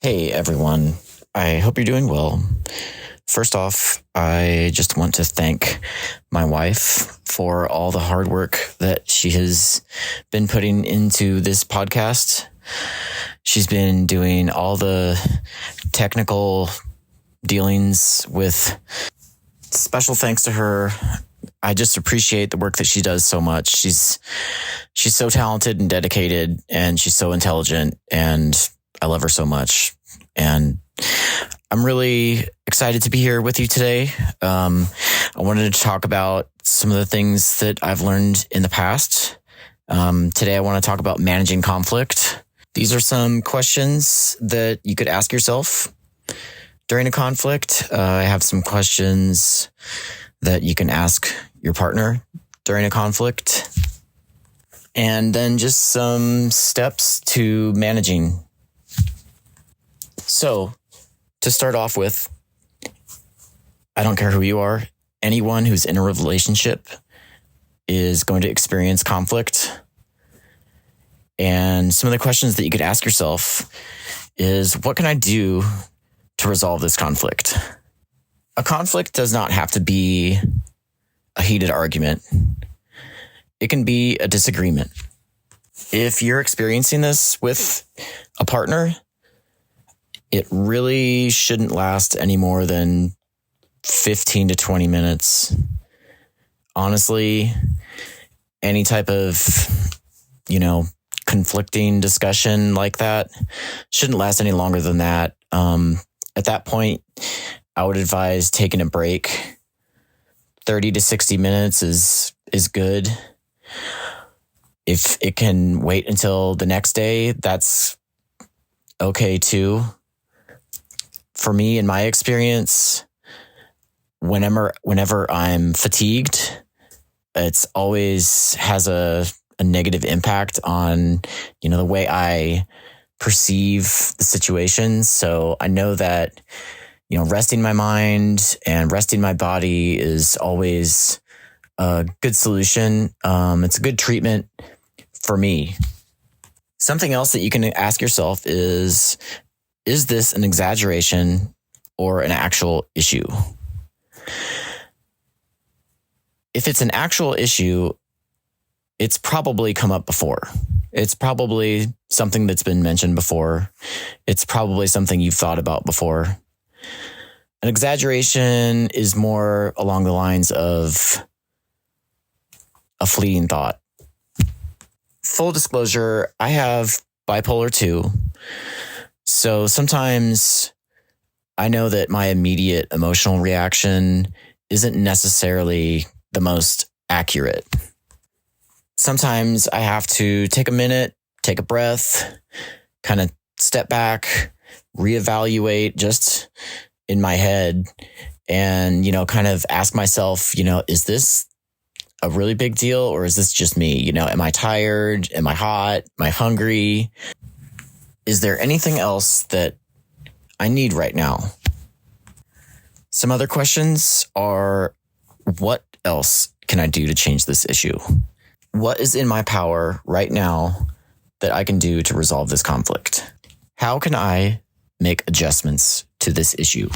Hey everyone, I hope you're doing well. First off, I just want to thank my wife for all the hard work that she has been putting into this podcast. She's been doing all the technical dealings with. Special thanks to her. I just appreciate the work that she does so much. She's so talented and dedicated, and she's so intelligent, and I love her so much. And I'm really excited to be here with you today. I wanted to talk about some of the things that I've learned in the past. Today, I want to talk about managing conflict. These are some questions that you could ask yourself during a conflict. I have some questions that you can ask your partner during a conflict. And then just some steps to managing. So, to start off with, I don't care who you are, anyone who's in a relationship is going to experience conflict. And some of the questions that you could ask yourself is, what can I do to resolve this conflict? A conflict does not have to be a heated argument. It can be a disagreement. If you're experiencing this with a partner, it really shouldn't last any more than 15 to 20 minutes. Honestly, any type of, conflicting discussion like that shouldn't last any longer than that. At that point, I would advise taking a break. 30 to 60 minutes is good. If it can wait until the next day, that's okay too. For me, in my experience, whenever I'm fatigued, it's always has a negative impact on, the way I perceive the situation. So I know that, resting my mind and resting my body is always a good solution. It's a good treatment for me. Something else that you can ask yourself is this an exaggeration or an actual issue? If it's an actual issue, it's probably come up before. It's probably something that's been mentioned before. It's probably something you've thought about before. An exaggeration is more along the lines of a fleeting thought. Full disclosure, I have bipolar 2. So sometimes I know that my immediate emotional reaction isn't necessarily the most accurate. Sometimes I have to take a minute, take a breath, kind of step back, reevaluate just in my head and, kind of ask myself, is this a really big deal or is this just me? Am I tired? Am I hot? Am I hungry? Is there anything else that I need right now? Some other questions are, what else can I do to change this issue? What is in my power right now that I can do to resolve this conflict? How can I make adjustments to this issue?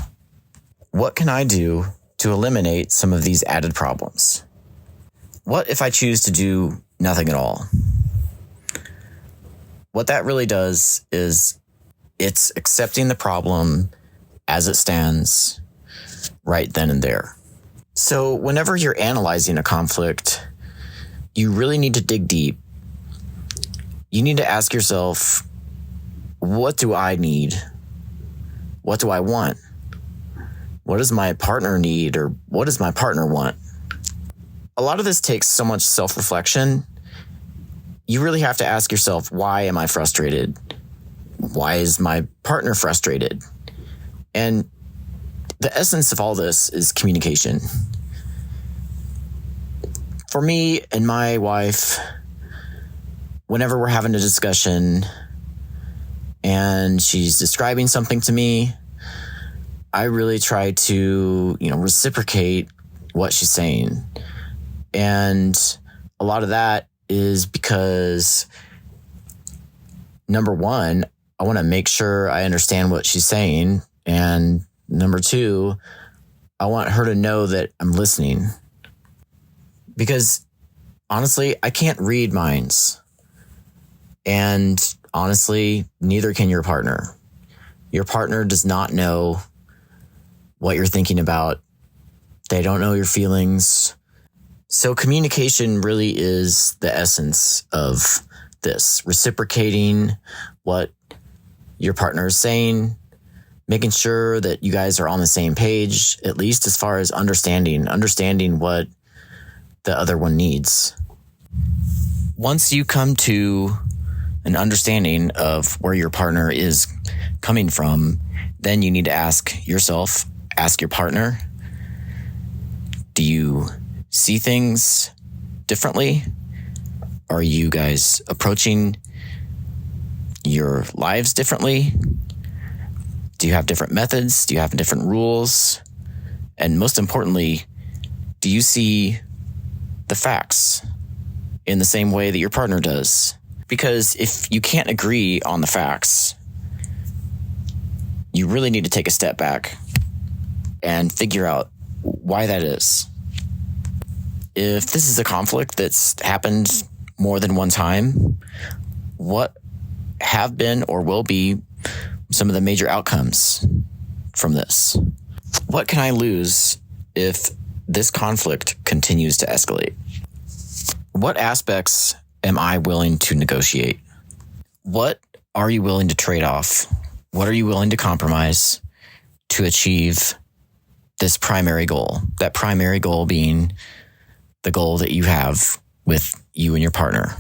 What can I do to eliminate some of these added problems? What if I choose to do nothing at all? What that really does is it's accepting the problem as it stands right then and there. So whenever you're analyzing a conflict, you really need to dig deep. You need to ask yourself, what do I need? What do I want? What does my partner need, or what does my partner want? A lot of this takes so much self-reflection. You really have to ask yourself, why am I frustrated? Why is my partner frustrated? And the essence of all this is communication. For me and my wife, whenever we're having a discussion and she's describing something to me, I really try to, reciprocate what she's saying. And a lot of that is because, number one, I want to make sure I understand what she's saying. And number two, I want her to know that I'm listening. Because honestly, I can't read minds. And honestly, neither can your partner. Your partner does not know what you're thinking about. They don't know your feelings. So communication really is the essence of this. Reciprocating what your partner is saying, making sure that you guys are on the same page, at least as far as understanding what the other one needs. Once you come to an understanding of where your partner is coming from, then you need to ask yourself, ask your partner, do you see things differently? Are you guys approaching your lives differently? Do you have different methods? Do you have different rules? And most importantly, do you see the facts in the same way that your partner does? Because if you can't agree on the facts, you really need to take a step back and figure out why that is. If this is a conflict that's happened more than one time, what have been or will be some of the major outcomes from this? What can I lose if this conflict continues to escalate? What aspects am I willing to negotiate? What are you willing to trade off? What are you willing to compromise to achieve this primary goal? That primary goal being the goal that you have with you and your partner.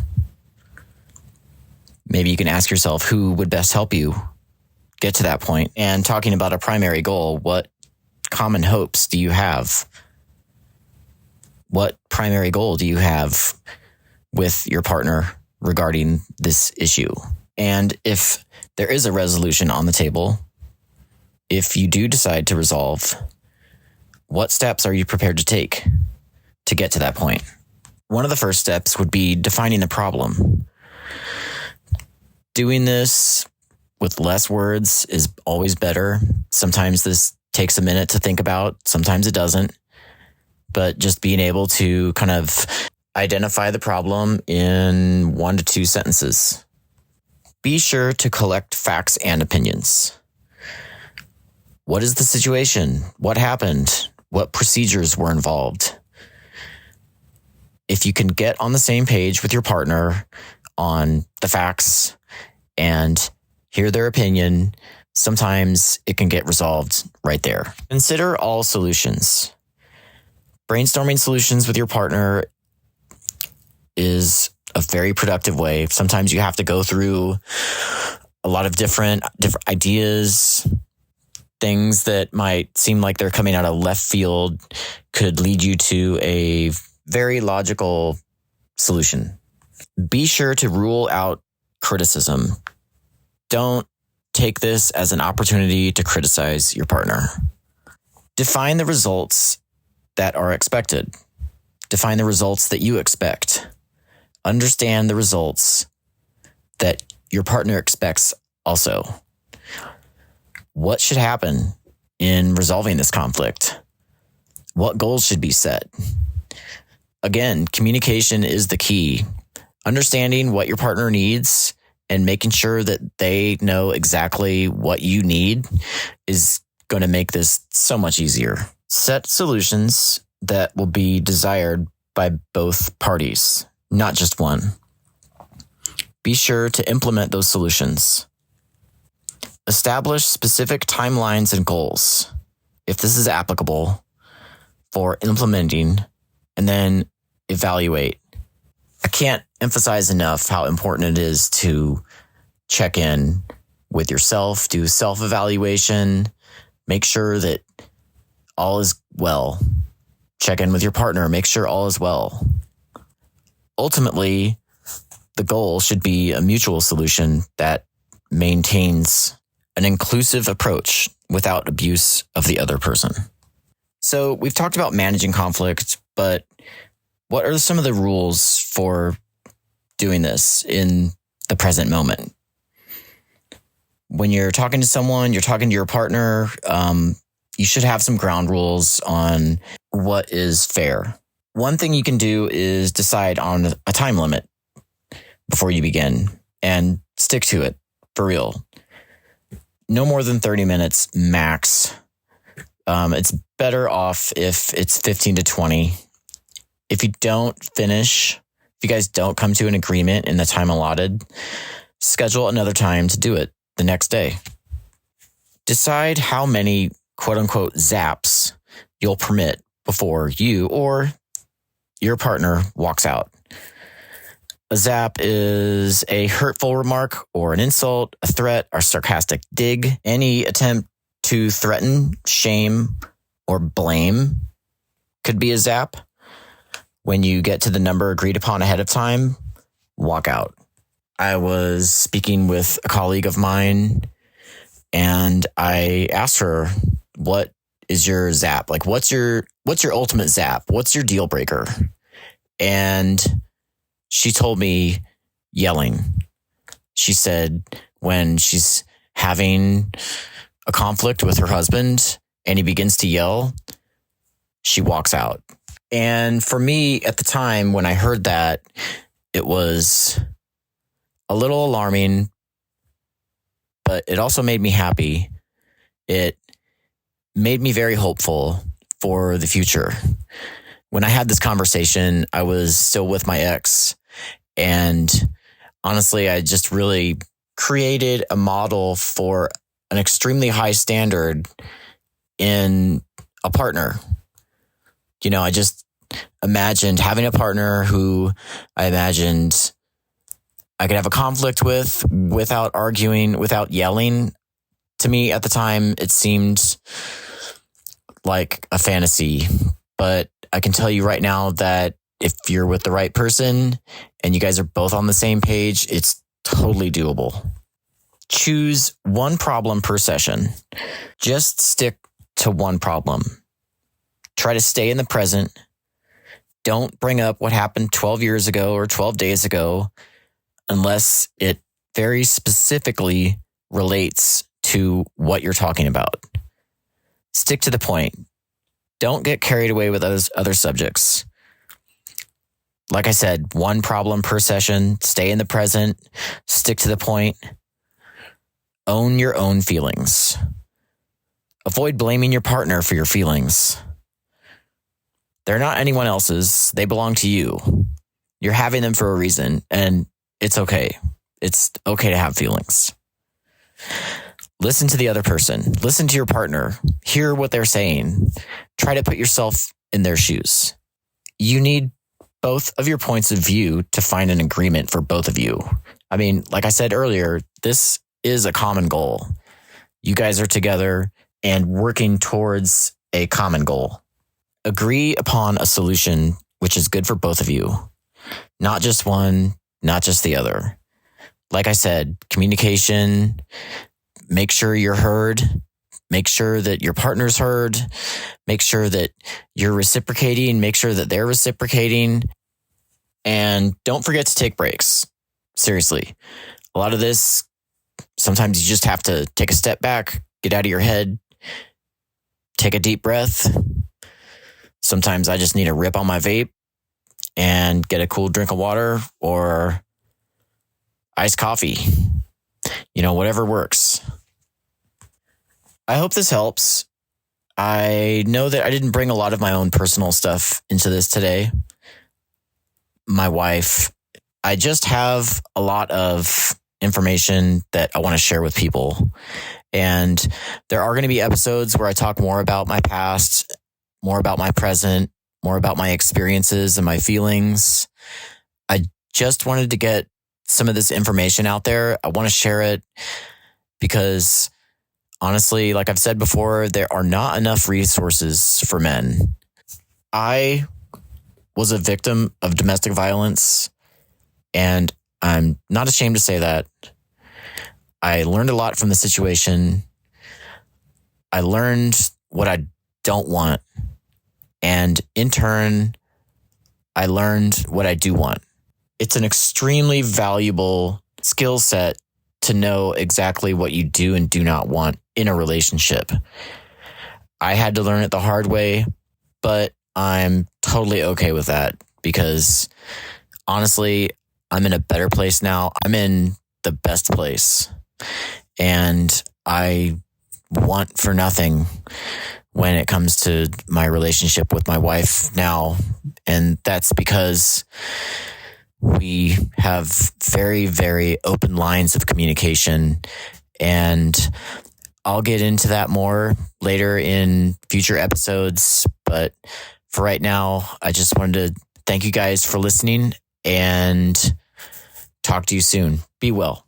Maybe you can ask yourself who would best help you get to that point. And talking about a primary goal, what common hopes do you have? What primary goal do you have with your partner regarding this issue? And if there is a resolution on the table, if you do decide to resolve, what steps are you prepared to take to get to that point? One of the first steps would be defining the problem. Doing this with less words is always better. Sometimes this takes a minute to think about. Sometimes it doesn't. But just being able to kind of identify the problem in 1 to 2 sentences. Be sure to collect facts and opinions. What is the situation? What happened? What procedures were involved? If you can get on the same page with your partner on the facts and hear their opinion, sometimes it can get resolved right there. Consider all solutions. Brainstorming solutions with your partner is a very productive way. Sometimes you have to go through a lot of different ideas. Things that might seem like they're coming out of left field could lead you to a very logical solution. Be sure to rule out criticism. Don't take this as an opportunity to criticize your partner. Define the results that are expected. Define the results that you expect. Understand the results that your partner expects also. What should happen in resolving this conflict? What goals should be set? Again, communication is the key. Understanding what your partner needs and making sure that they know exactly what you need is going to make this so much easier. Set solutions that will be desired by both parties, not just one. Be sure to implement those solutions. Establish specific timelines and goals, if this is applicable, for implementing, and then evaluate. I can't emphasize enough how important it is to check in with yourself, do self-evaluation, make sure that all is well. Check in with your partner, make sure all is well. Ultimately, the goal should be a mutual solution that maintains an inclusive approach without abuse of the other person. So we've talked about managing conflict, but what are some of the rules for doing this in the present moment? when you're talking to someone, you're talking to your partner, you should have some ground rules on what is fair. One thing you can do is decide on a time limit before you begin and stick to it for real. No more than 30 minutes max. It's better off if it's 15 to 20. If you don't finish, if you guys don't come to an agreement in the time allotted, schedule another time to do it the next day. Decide how many quote unquote zaps you'll permit before you or your partner walks out. A zap is a hurtful remark or an insult, a threat, or sarcastic dig. Any attempt to threaten, shame, or blame could be a zap. When you get to the number agreed upon ahead of time, walk out. I was speaking with a colleague of mine and I asked her, what is your zap? Like, what's your ultimate zap? What's your deal breaker? And she told me yelling. She said when she's having a conflict with her husband and he begins to yell, she walks out. And for me at the time when I heard that, it was a little alarming, but it also made me happy. It made me very hopeful for the future. When I had this conversation, I was still with my ex. And honestly, I just really created a model for an extremely high standard in a partner. You know, I just imagined having a partner who I imagined I could have a conflict with without arguing, without yelling. To me at the time, it seemed like a fantasy. But I can tell you right now that if you're with the right person and you guys are both on the same page, it's totally doable. Choose one problem per session. Just stick to one problem. Try to stay in the present. Don't bring up what happened 12 years ago or 12 days ago unless it very specifically relates to what you're talking about. Stick to the point. Don't get carried away with other subjects. Like I said, one problem per session. Stay in the present. Stick to the point. Own your own feelings. Avoid blaming your partner for your feelings. They're not anyone else's. They belong to you. You're having them for a reason, and it's okay. It's okay to have feelings. Listen to the other person. Listen to your partner. Hear what they're saying. Try to put yourself in their shoes. You need both of your points of view to find an agreement for both of you. I mean, like I said earlier, this is a common goal. You guys are together and working towards a common goal. Agree upon a solution which is good for both of you. Not just one, not just the other. Like I said, communication, make sure you're heard. Make sure that your partner's heard. Make sure that you're reciprocating. Make sure that they're reciprocating. And don't forget to take breaks. Seriously. A lot of this, sometimes you just have to take a step back, get out of your head, take a deep breath. Sometimes I just need to rip on my vape and get a cool drink of water or iced coffee. You know, whatever works. I hope this helps. I know that I didn't bring a lot of my own personal stuff into this today. My wife, I just have a lot of information that I want to share with people. And there are going to be episodes where I talk more about my past, more about my present, more about my experiences and my feelings. I just wanted to get some of this information out there. I want to share it because honestly, like I've said before, there are not enough resources for men. I was a victim of domestic violence, and I'm not ashamed to say that. I learned a lot from the situation. I learned what I don't want. And in turn, I learned what I do want. It's an extremely valuable skill set to know exactly what you do and do not want in a relationship. I had to learn it the hard way, but I'm totally okay with that because honestly, I'm in a better place now. I'm in the best place, and I want for nothing when it comes to my relationship with my wife now. And that's because we have very, very open lines of communication. And I'll get into that more later in future episodes. But for right now, I just wanted to thank you guys for listening and talk to you soon. Be well.